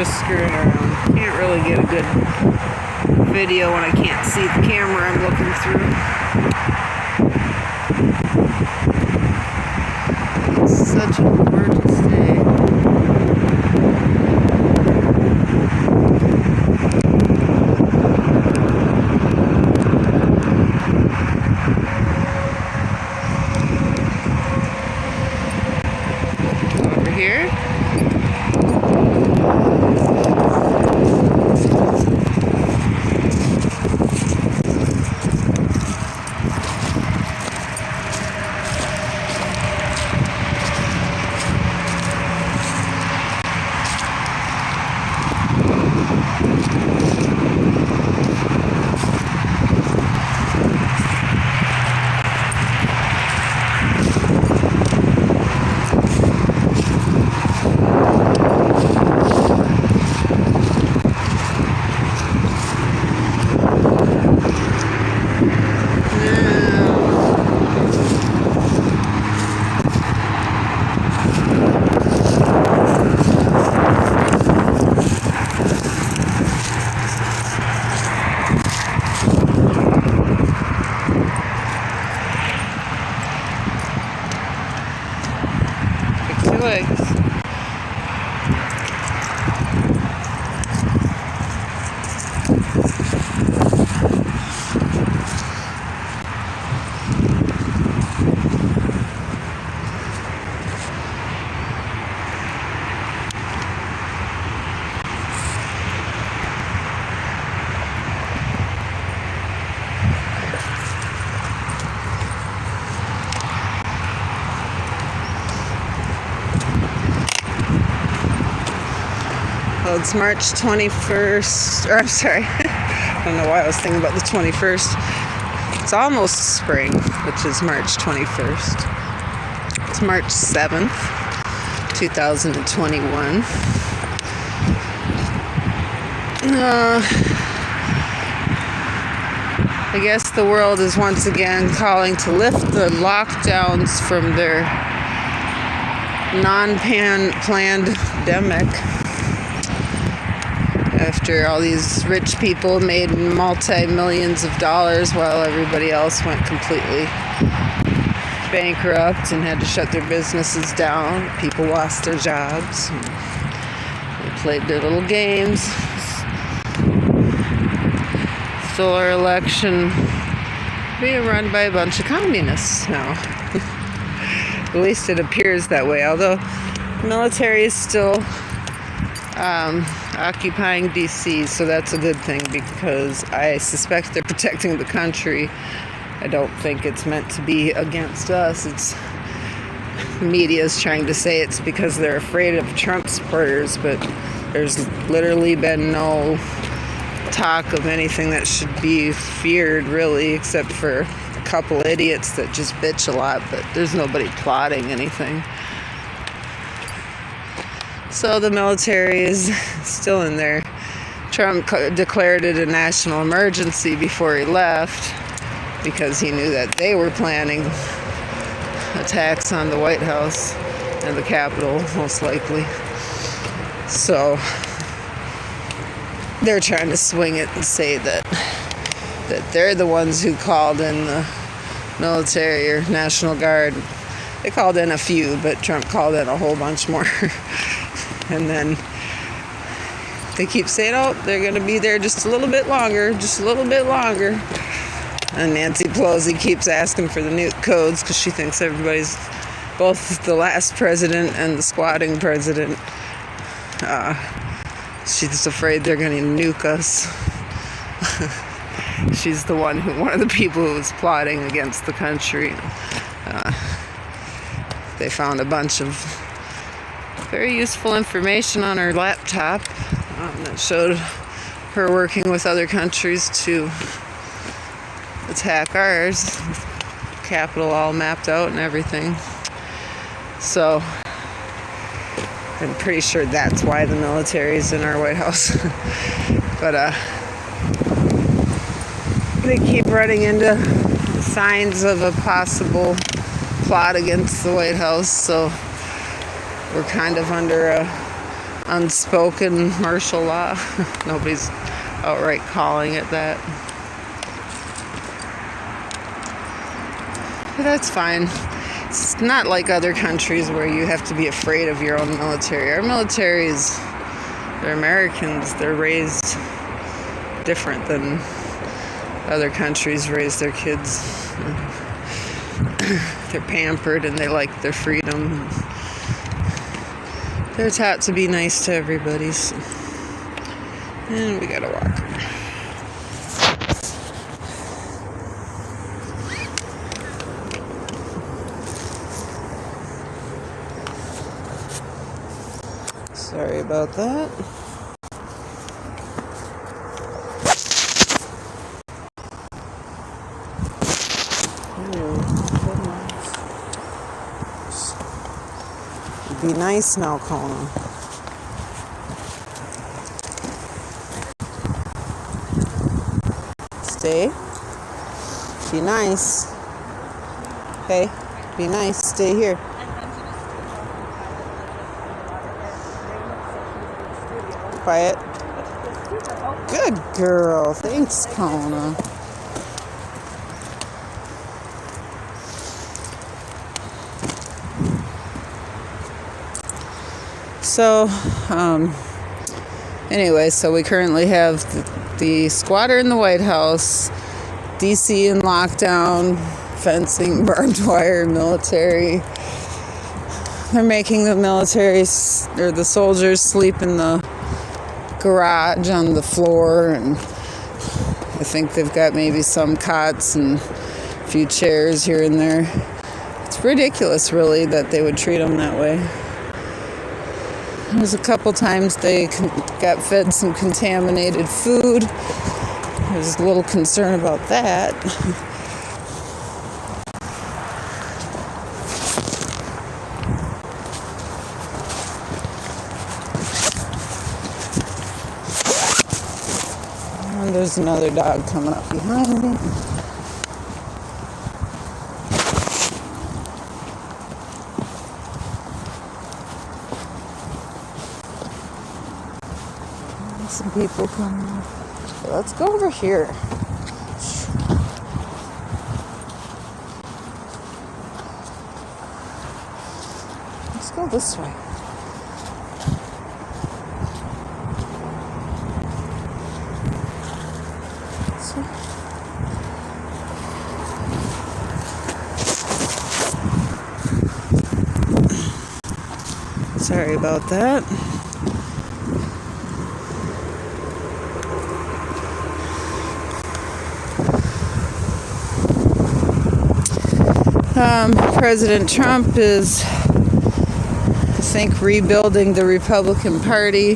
just screwing around. Can't really get a good video when I can't see the camera I'm looking through. It's such a gorgeous day. Over here. Fix your legs. Well, it's March 21st, or I'm sorry, I don't know why I was thinking about the 21st. It's almost spring, which is March 21st. It's March 7th, 2021. I guess the world is once again calling to lift the lockdowns from their non-planned pandemic. After all these rich people made multi-millions of dollars while everybody else went completely bankrupt and had to shut their businesses down. People lost their jobs. They played their little games. Solar election being run by a bunch of communists now. At least it appears that way, although the military is still occupying DC, so that's a good thing because I suspect they're protecting the country. I don't think it's meant to be against us. It's the media is trying to say it's because they're afraid of Trump supporters, but there's literally been no talk of anything that should be feared, really, except for a couple idiots that just bitch a lot, but there's nobody plotting anything. So the military is still in there. Trump declared it a national emergency before he left because he knew that they were planning attacks on the White House and the Capitol, most likely. So they're trying to swing it and say that they're the ones who called in the military or National Guard. They called in a few, but Trump called in a whole bunch more. And then they keep saying, oh, they're going to be there just a little bit longer, just a little bit longer. And Nancy Pelosi keeps asking for the nuke codes because she thinks everybody's, both the last president and the squatting president, she's afraid they're going to nuke us. She's the one one of the people who was plotting against the country. They found a bunch of very useful information on her laptop that showed her working with other countries to attack ours. Capitol all mapped out and everything. So I'm pretty sure that's why the military is in our White House. But they keep running into signs of a possible plot against the White House, so we're kind of under a unspoken martial law. Nobody's outright calling it that. But that's fine. It's not like other countries where you have to be afraid of your own military. Our militaries, they're Americans. They're raised different than other countries raise their kids. They're pampered and they like their freedom. They're taught to be nice to everybody. So. And we gotta walk. Sorry about that. Be nice now, Kona. Stay. Be nice. Hey, be nice. Stay here. Quiet. Good girl. Thanks, Kona. So, anyway, so we currently have the squatter in the White House, DC in lockdown, fencing, barbed wire, military. They're making the military or the soldiers sleep in the garage on the floor, and I think they've got maybe some cots and a few chairs here and there. It's ridiculous, really, that they would treat them that way. There's a couple times they got fed some contaminated food. There's a little concern about that. And there's another dog coming up behind me. Some people coming up. Let's go over here. Let's go this way. Sorry about that. President Trump is, I think, rebuilding the Republican Party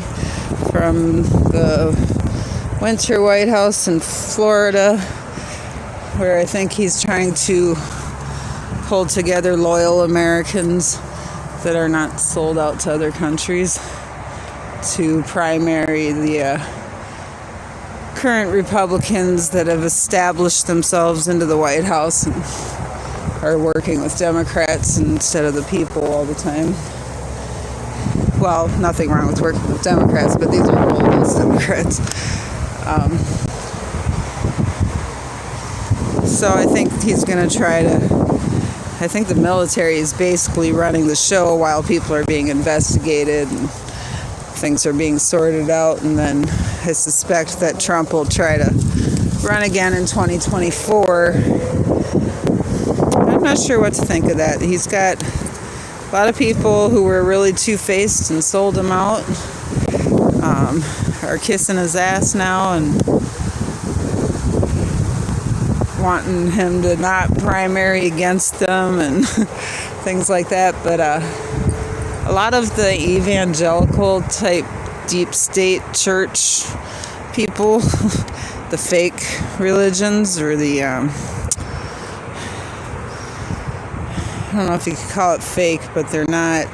from the winter White House in Florida, where I think he's trying to pull together loyal Americans that are not sold out to other countries to primary the current Republicans that have established themselves into the White House and are working with Democrats instead of the people all the time. Well, nothing wrong with working with Democrats, but these are old Democrats. So I think he's going to try to... I think the military is basically running the show while people are being investigated and things are being sorted out. And then I suspect that Trump will try to run again in 2024. I'm not sure what to think of that. He's got a lot of people who were really two-faced and sold him out, are kissing his ass now and wanting him to not primary against them and things like that. But a lot of the evangelical type deep state church people, the fake religions, or the I don't know if you could call it fake, but they're not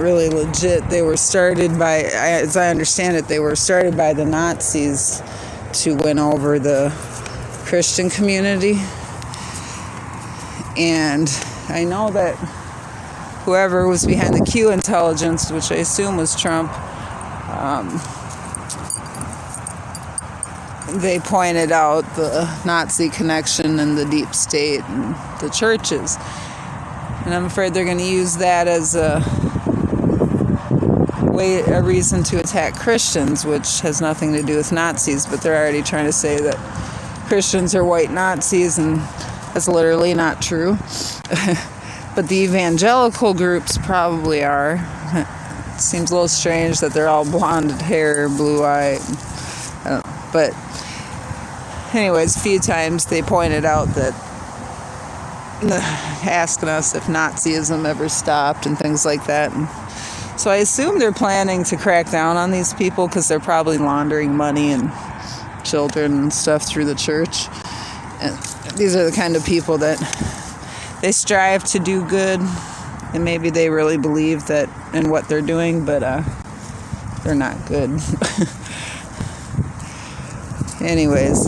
really legit. They were started by, as I understand it, they were started by the Nazis to win over the Christian community. And I know that whoever was behind the Q intelligence, which I assume was Trump, they pointed out the Nazi connection and the deep state and the churches. And I'm afraid they're going to use that as a reason to attack Christians, which has nothing to do with Nazis, but they're already trying to say that Christians are white Nazis, and that's literally not true. But the evangelical groups probably are. It seems a little strange that they're all blonde hair, blue-eyed. But anyways, a few times they pointed out that asking us if Nazism ever stopped and things like that. And so I assume they're planning to crack down on these people because they're probably laundering money and children and stuff through the church. And these are the kind of people that they strive to do good, and maybe they really believe that in what they're doing, but they're not good. Anyways,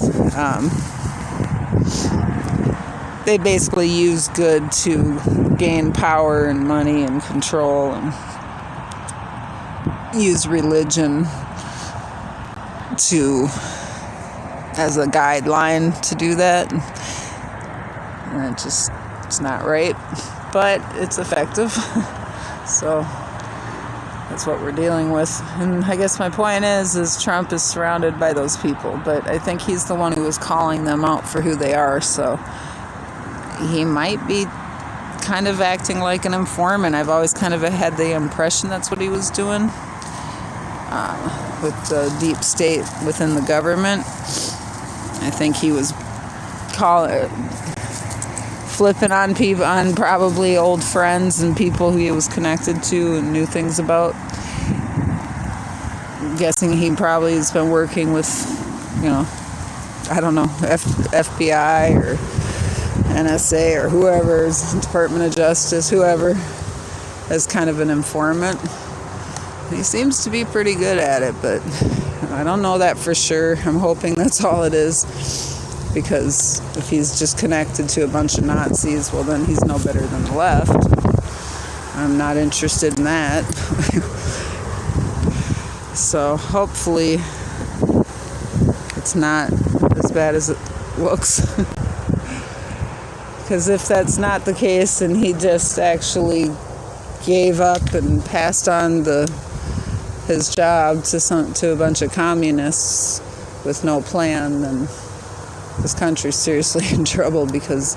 they basically use good to gain power and money and control, and use religion as a guideline to do that. And it's not right, but it's effective. So that's what we're dealing with. And I guess my point is Trump is surrounded by those people, but I think he's the one who was calling them out for who they are. So he might be kind of acting like an informant. I've always kind of had the impression that's what he was doing with the deep state within the government. I think he was flipping on people, on probably old friends and people who he was connected to and knew things about. I'm guessing he probably has been working with, I don't know, FBI or NSA or whoever, Department of Justice, whoever, as kind of an informant. He seems to be pretty good at it, but I don't know that for sure. I'm hoping that's all it is, because if he's just connected to a bunch of Nazis, well, then he's no better than the left. I'm not interested in that. So hopefully it's not as bad as it looks. Because if that's not the case and he just actually gave up and passed on his job to a bunch of communists with no plan, then this country's seriously in trouble, because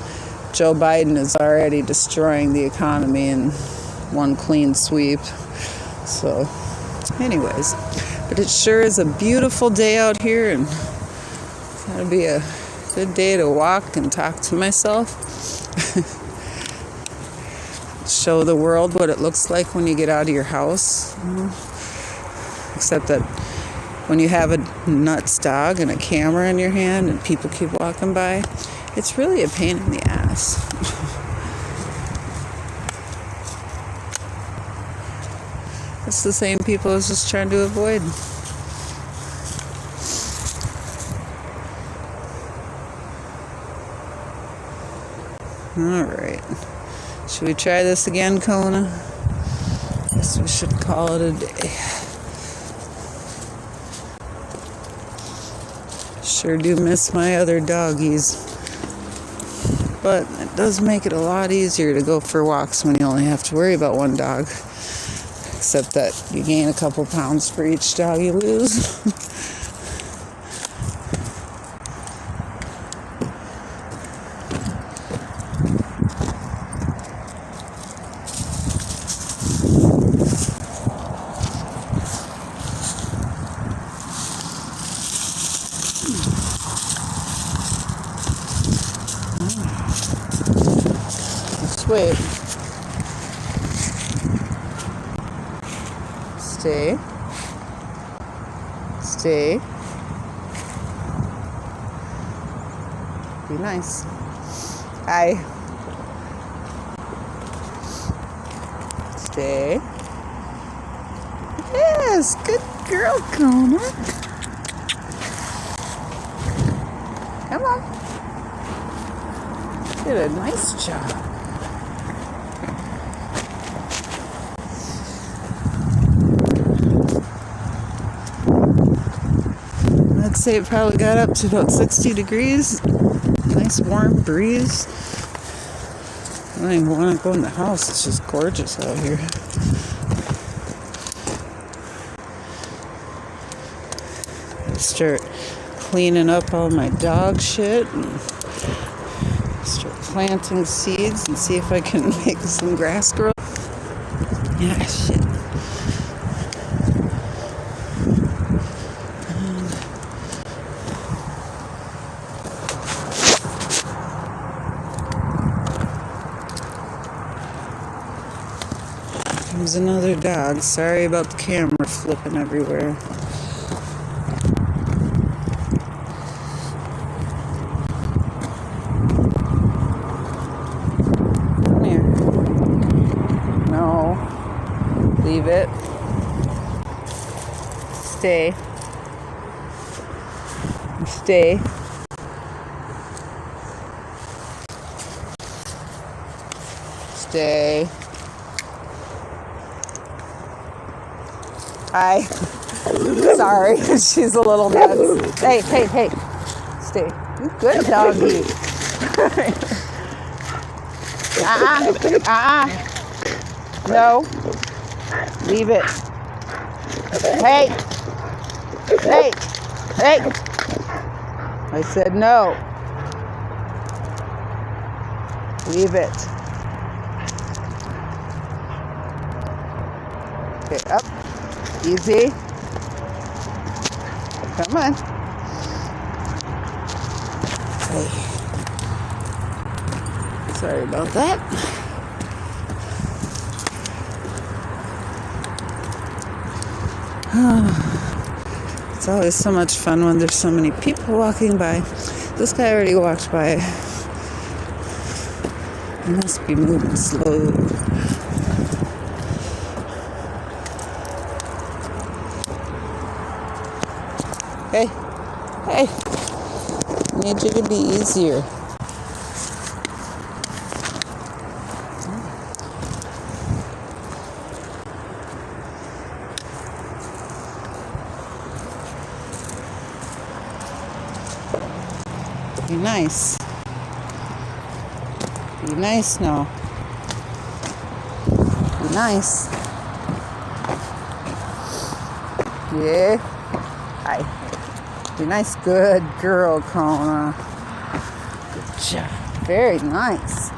Joe Biden is already destroying the economy in one clean sweep. So anyways, but it sure is a beautiful day out here, and it's going to be a good day to walk and talk to myself. Show the world what it looks like when you get out of your house. Except that when you have a nuts dog and a camera in your hand and people keep walking by, it's really a pain in the ass. It's the same people I was just trying to avoid. All right. Should we try this again, Kona? Guess we should call it a day. Sure do miss my other doggies. But it does make it a lot easier to go for walks when you only have to worry about one dog. Except that you gain a couple pounds for each dog you lose. Wait. Stay. Stay. Be nice. Hi. Stay. Yes, good girl, Kona. Come on. Did a nice job. say it probably got up to about 60 degrees. Nice warm breeze. I don't even want to go in the house. It's just gorgeous out here. Start cleaning up all my dog shit and start planting seeds and see if I can make some grass grow. Yeah, shit. There's another dog. Sorry about the camera flipping everywhere. Come here. No. Leave it. Stay. Stay. Stay. Hi. Sorry, she's a little nuts. Hey. Stay. Good doggy. No. Leave it. Hey. I said no. Leave it. Okay, up. Easy. Come on. Hey. Sorry about that. It's always so much fun when there's so many people walking by. This guy already walked by. He must be moving slow. Hey, I need you to be easier. Be nice. Be nice now. Be nice. Yeah. Hi. Be nice. Good girl, Kona. Good job. Very nice.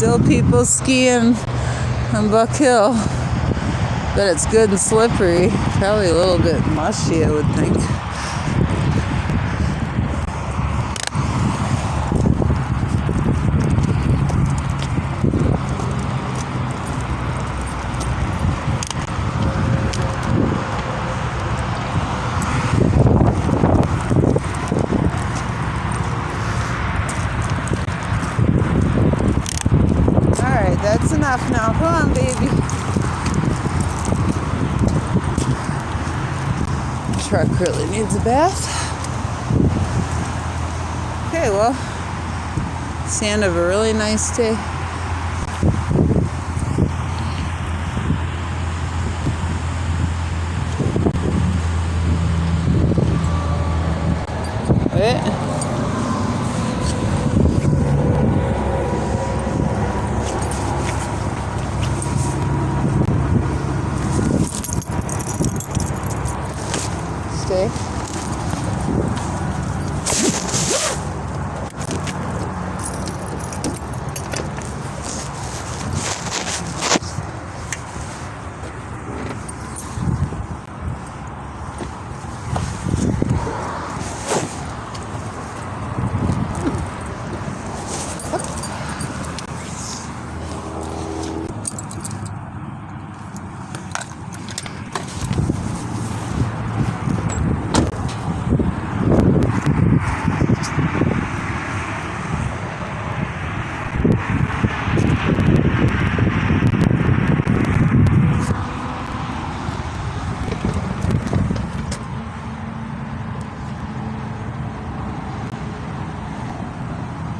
still people skiing on Buck Hill. But it's good and slippery. Probably a little bit mushy, I would think. Alright, that's enough now. Come on, baby. Truck really needs a bath. Okay, well, it's the end of a really nice day. Wait. Stay.